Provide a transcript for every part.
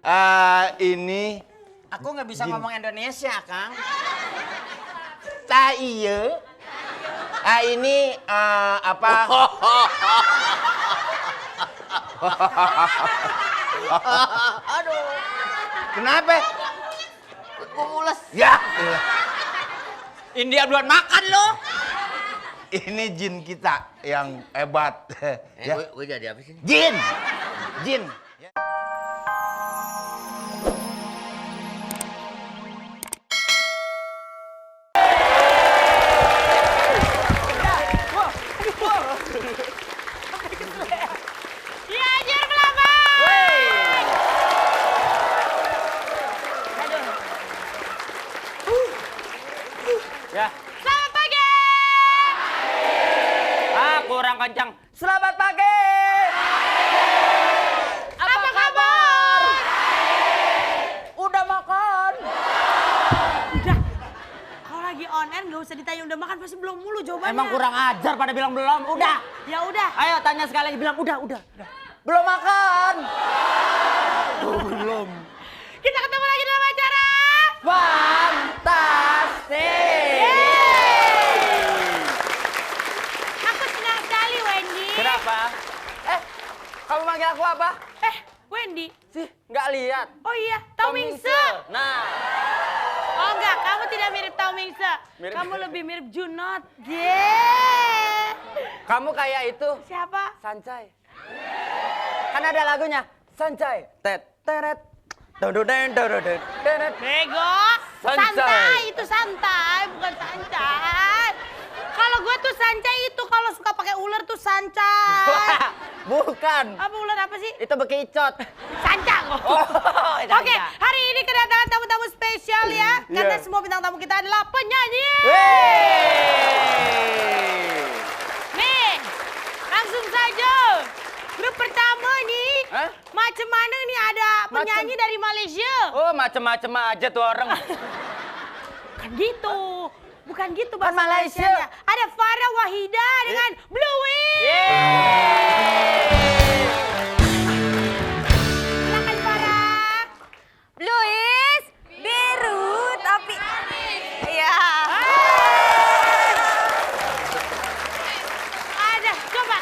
Ini Aku nggak bisa ngomong Indonesia, Kang. iya. Ini apa? Aduh. Kenapa? Mules. Ya. India duluan makan lo. Ini jin kita yang hebat. Ya. Gue jadi apa sih? Jin. Jin. Ya. Diajar pelaba. Ya. Selamat pagi. Kurang kencang. Selamat pagi. Apa kabar? Udah makan. Udah. Kalau lagi on air nggak usah ditanya udah makan pasti belum mulu jawabannya. Emang kurang ajar pada bilang belum. Udah. Ya udah. Ayo tanya sekali lagi bilang udah. Belum makan. Belum. Kita ketemu lagi dalam acara. Fantastik. Aku senang sekali Wendy. Kenapa? Kamu manggil aku apa? Wendy. Sih, nggak lihat. Oh iya, Tau Mingse. Nah, Oh enggak, kamu tidak mirip Tau Mingse. Mirip. Kamu lebih mirip Junot. Yeah. kamu kayak itu. Siapa? Sancai. Kan ada lagunya. Sancai. Tet teret. Dododen dododen. Teret. Bego. Santai. Santai, itu santai, bukan sancai. Kalau gue tuh sancai itu kalau suka pakai ular tuh sancai. Wah, bukan. Apa ular apa sih? Itu bekicot. Sancang. Oh, Oke, hari ini kedatangan tamu-tamu spesial ya. Karena Iya. semua bintang tamu kita adalah penyanyi. Wey. Nih, langsung saja. Grup pertama nih. Hah? Macam mana nih ada penyanyi dari Malaysia? Oh, macem-macem aja tuh orang. Bukan gitu. Bukan gitu Kan bahasa Malaysia. Malaysianya. Ada Farah Wahida dengan Bluey. Silakan Farah. Blues, biru tapi iya. Ada, coba.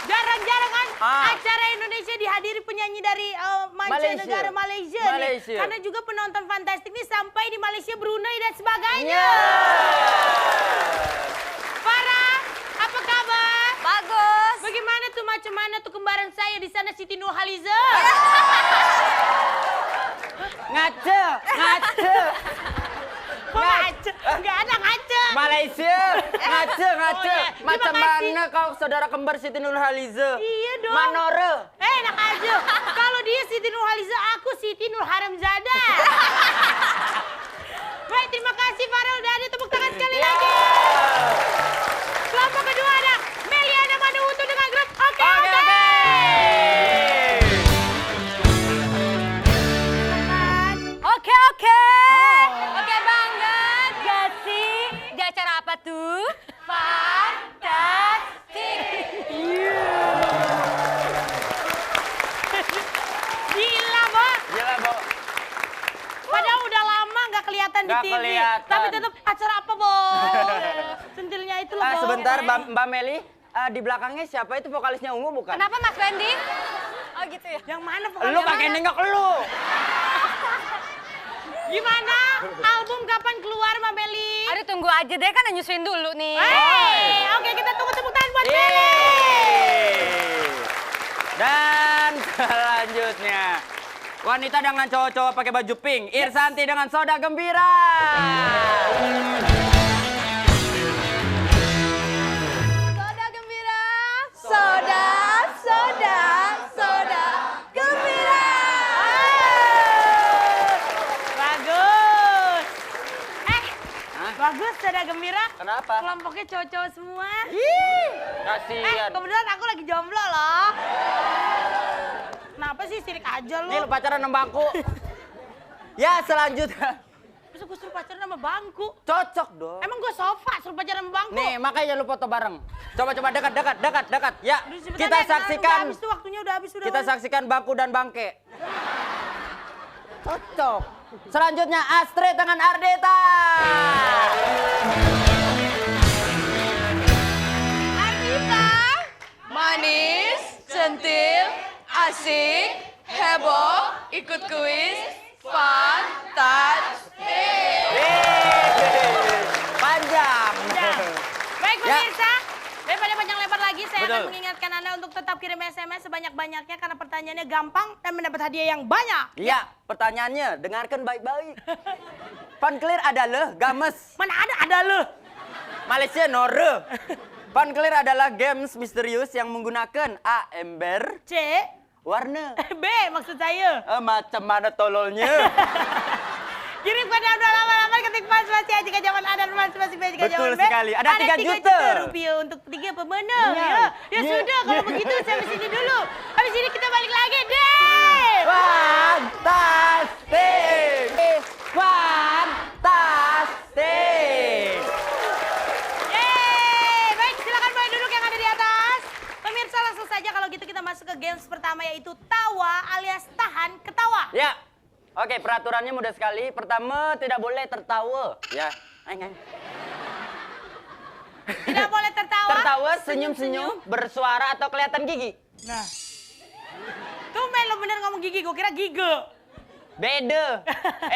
Jarang-jarang kan Ah. acara Indonesia dihadiri penyanyi dari mancanegara Malaysia nih. Malaysia. Karena juga penonton fantastik ini sampai di Malaysia, Brunei dan sebagainya. Farah, apa kabar? Bagus. Bagaimana tuh macam mana tuh kembaran saya di sana Siti Nurhaliza? Ngace. Kok ngace? Enggak ada ngace. Malaysia. Ngace. Oh, iya. Macam Terima kasih. mana kau saudara kembar Siti Nurhaliza? Iya dong. Manore. Enak aja. Kalau dia Siti Nurhaliza, aku Siti Nurharamzada. Baik, terima kasih Farah udah ada, tepuk tangan sekali lagi. Kelompok kedua ada Meliana Manuhutu dengan grup Oke. Oke. Oke banget. Gak sih? Di acara apa tuh? Fantastik. Gila, Bo. Gila, Bo. Padahal udah lama nggak kelihatan di Nggak TV. kelihatan. Tapi tetap acara apa, Bo? Sentilnya itu loh, Bo. Sebentar, Mbak Meli. Di belakangnya siapa itu vokalisnya Ungu bukan? Kenapa Mas Wendy? Oh gitu ya. Yang mana Lu pokoknya? pakai nengok lu. Gimana? Album kapan keluar, Mbak Meli? Aduh tunggu aja deh kan nyusuin dulu nih. Oke, kita tunggu tepuk tangan buat Meli. Yeay. Dan selanjutnya wanita dengan cowok-cowok pakai baju pink, Irsanti dengan Soda Gembira. Soda gembira. Soda gembira. Bagus. Hah? Bagus, Soda Gembira. Kenapa? Kelompoknya cowok-cowok semua. Kasihan. Kebetulan aku lagi jomblo loh. Kenapa sih sirik aja lu? Nih lu pacaran sama bangku. Ya selanjutnya. Masa gue suruh pacaran sama bangku? Cocok dong. Emang gue sofa suruh pacaran sama bangku? Nih makanya lu foto bareng. Coba dekat. Ya Aduh, sebentar kita deh, udah saksikan. habis tuh waktunya udah habis udah. Kita saksikan bangku dan bangke. Cocok. Selanjutnya Astrid dengan Ardeta. Ardita, manis, centil, asik, heboh, ikut kuis, fantastik. Panjang. Baik Ya. pemirsa, daripada panjang lebar lagi, saya Betul. akan mengingatkan Anda untuk tetap kirim SMS sebanyak-banyaknya karena pertanyaannya gampang dan mendapat hadiah yang banyak. Iya, pertanyaannya dengarkan baik-baik. Pan clear adalah games. Mana ada lo. Malaysia nore. Pan clear adalah games misterius yang menggunakan A. Ember, C, warna. B maksud saya. Macam mana tololnya? Kirim ke dalam lama-lama ketik pas masih jika zaman ada masih B jika Betul zaman B. sekali. Ada 3 juta rupiah untuk 3 pemenang Ya. ya. Ya Ya. sudah kalau begitu sampai sini dulu. Habis ini kita balik lagi deh. Fantastik! Fantastik! Yeay, baik silakan mulai duduk yang ada di atas. Pemirsa langsung saja kalau gitu kita masuk ke games pertama yaitu tawa alias tahan ketawa. Ya, oke peraturannya mudah sekali. Pertama tidak boleh tertawa. Ya, aing. Tidak boleh tertawa. Tertawa, senyum-senyum, bersuara atau kelihatan gigi. Nah. Tumben lo bener ngomong gigi, gue kira giga. Beda.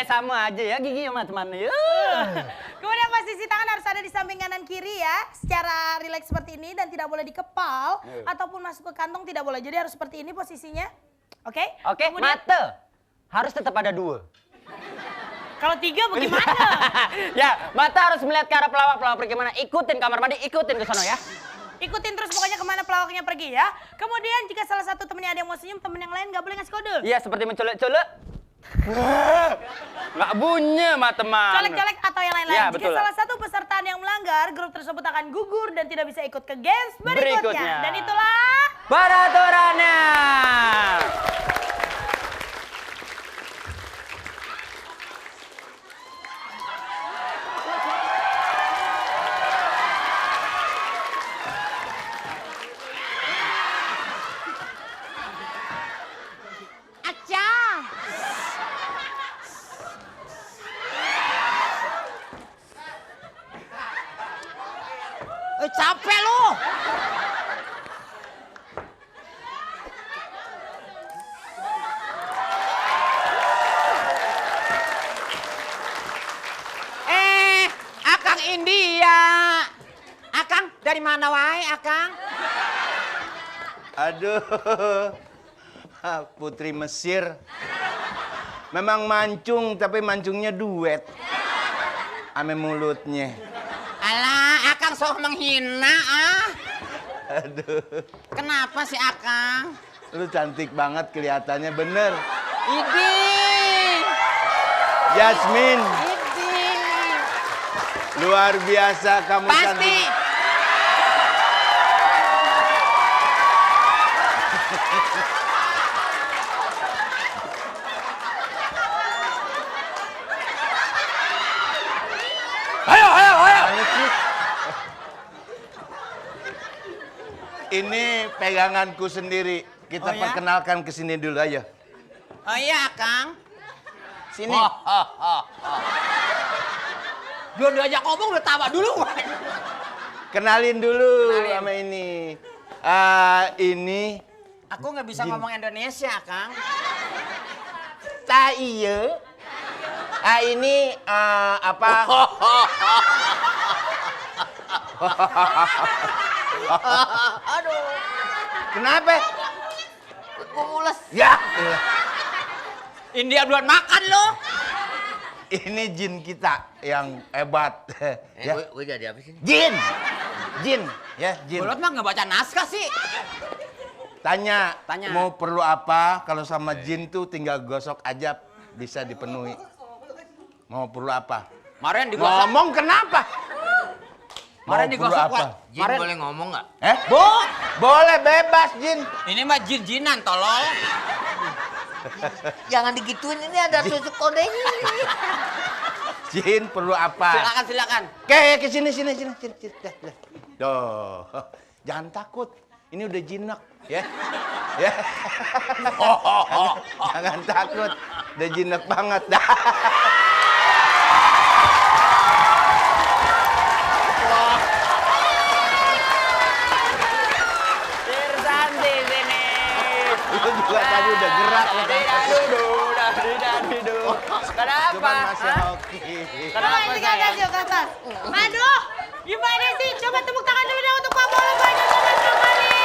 Sama aja ya gigi sama teman ya. Kemudian posisi tangan harus ada di samping kanan kiri ya. Secara rileks seperti ini dan tidak boleh dikepal. Ataupun masuk ke kantong tidak boleh. Jadi harus seperti ini posisinya. Oke? Oke, Kemudian, mata harus tetap ada 2. kalau 3 bagaimana? Ya, mata harus melihat ke arah pelawak. Pelawak pergi mana? Ikutin kamar mandi, ikutin ke sana ya. Ikutin terus pokoknya kemana pelawaknya pergi ya. Kemudian jika salah satu temennya ada yang mau senyum, temen yang lain nggak boleh ngasih kode. Iya, seperti mencolek-colek. Nggak bunyi, mah teman. Colek-colek atau yang lain-lain. Ya, Jika betul. salah satu peserta yang melanggar, grup tersebut akan gugur dan tidak bisa ikut ke games berikutnya. Berikutnya. Dan itulah Peraturannya. Capek lu. Akang India. Akang dari mana wae, Akang? Aduh. Putri Mesir. Memang mancung tapi mancungnya duet. Ame mulutnya. Alah, Akang sok menghina ah. Aduh. Kenapa sih Akang? Lu cantik banget kelihatannya bener. Idi. Yasmin, Idi. luar biasa kamu Pasti. cantik. Ayo, ayo, ayo. Ini peganganku sendiri. Kita Oh, ya? perkenalkan ke sini dulu aja. Oh iya, Akang. Sini. Belum diajak ngomong udah tawa dulu. Kenalin dulu Kenalin. sama ini. Ini Aku nggak bisa ngomong Indonesia, Akang. tak iya. Ini apa? Aduh, Kenapa? aku mules. Ya. India duluan makan lo. Ini jin kita yang hebat. Ya. Gue jadi apa sih? Jin. Jin, ya, jin. Bolot mah nggak baca naskah sih. Tanya, Tanya. mau perlu apa? Kalau sama jin tuh tinggal gosok aja bisa dipenuhi. Mau perlu apa? Kemarin digosok. Ngomong kenapa? Kemarin Mau digosok perlu apa? Wak. Jin boleh ngomong nggak? Boleh bebas jin. Ini mah jin-jinan tolol. Jangan digituin, ini ada tusuk kodenya. Jin perlu apa? Silakan, silakan. Oke, ke sini. Duh, jangan takut. Ini udah jinak, ya. Ya. Jangan takut. Udah jinak banget dah. Tirsanti sini. Itu juga tadi udah gerak. Kenapa? Cuman masih Hah? oke. Kenapa Coba tinggal sayang? kasih ke atas. Aduh, gimana sih? Coba tepuk tangan dulu dong untuk Pak Bolo banyak banget kembali.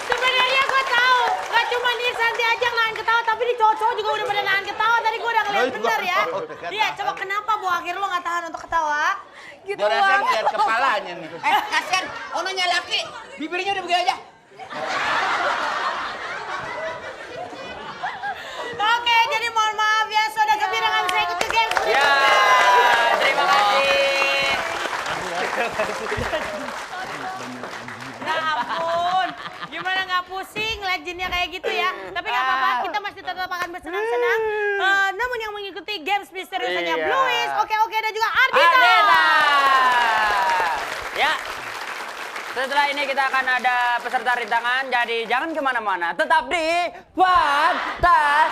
Sebenarnya gue tahu, gak cuma nih Santi aja yang nahan ketawa, tapi di cowok-cowok juga udah pada nahan ketawa. Tadi gue udah ngeliat Oh, bener ya. gua tahu. Iya, coba kenapa Bu akhir lo gak tahan untuk ketawa? Gitu Gue rasa Bang. ngeliat kepalanya nih. Kasihan, ononya laki, bibirnya udah begini aja. Oke, jadi mohon maaf ya, Soda Gembira gak bisa ikut ke game. Ya, terima kasih. Nah ampun, gimana nggak pusing ngeliat jinnya kayak gitu ya. Tapi nggak apa-apa, kita masih tetap akan bersenang-senang. Namun yang mengikuti games misterius hanya Iya. Bluis, oke dan juga Ardita. Ardita. Ya. Setelah ini kita akan ada peserta rintangan, jadi jangan kemana-mana. Tetap di Fantastik.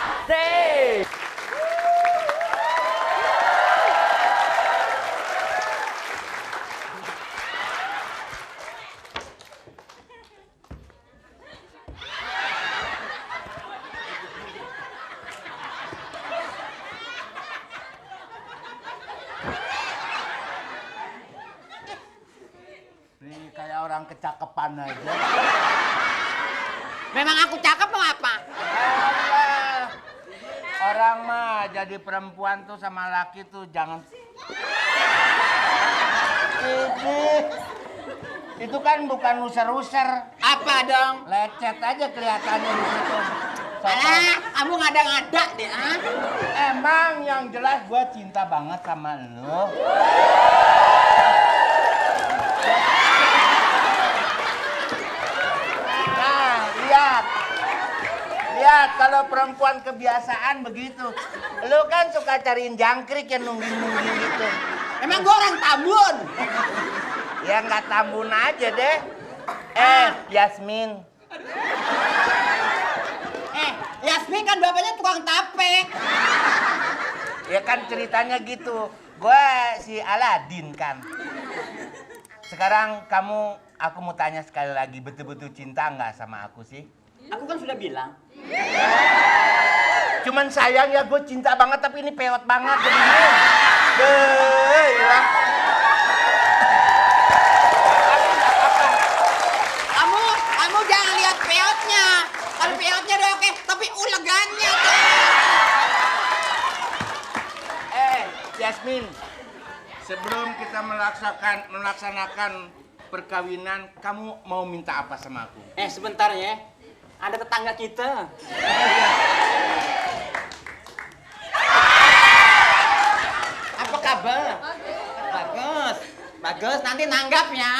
Nih kayak orang kecakepan aja. Memang aku cakep mau apa? Allah. Orang mah jadi perempuan tuh sama laki tuh jangan. Itu kan bukan user-user. Apa dong? Lecet aja kelihatannya di situ. Alah, kamu ngada-ngada deh, ah. Emang yang jelas gue cinta banget sama lo. Nah, lihat. Lihat, kalau perempuan kebiasaan begitu. Lo kan suka cariin jangkrik yang nungging-nungging gitu. Emang gua orang Tambun. Ya nggak tambun aja deh. Yasmin. Yasmin kan bapaknya tukang tape. Ya kan ceritanya gitu. Gue si Aladin kan. Sekarang aku mau tanya sekali lagi, betul-betul cinta nggak sama aku sih? Aku kan sudah bilang. Cuman sayang ya, gue cinta banget tapi ini peot banget jadinya. Hilang. Kamu jangan lihat peotnya. Kalau peotnya udah oke, tapi ulegannya tuh. Yasmin, sebelum kita melaksanakan perkawinan, kamu mau minta apa sama aku? Sebentar ya. Ada tetangga kita. Apa kabar? Bagus. Bagus, nanti nanggap ya.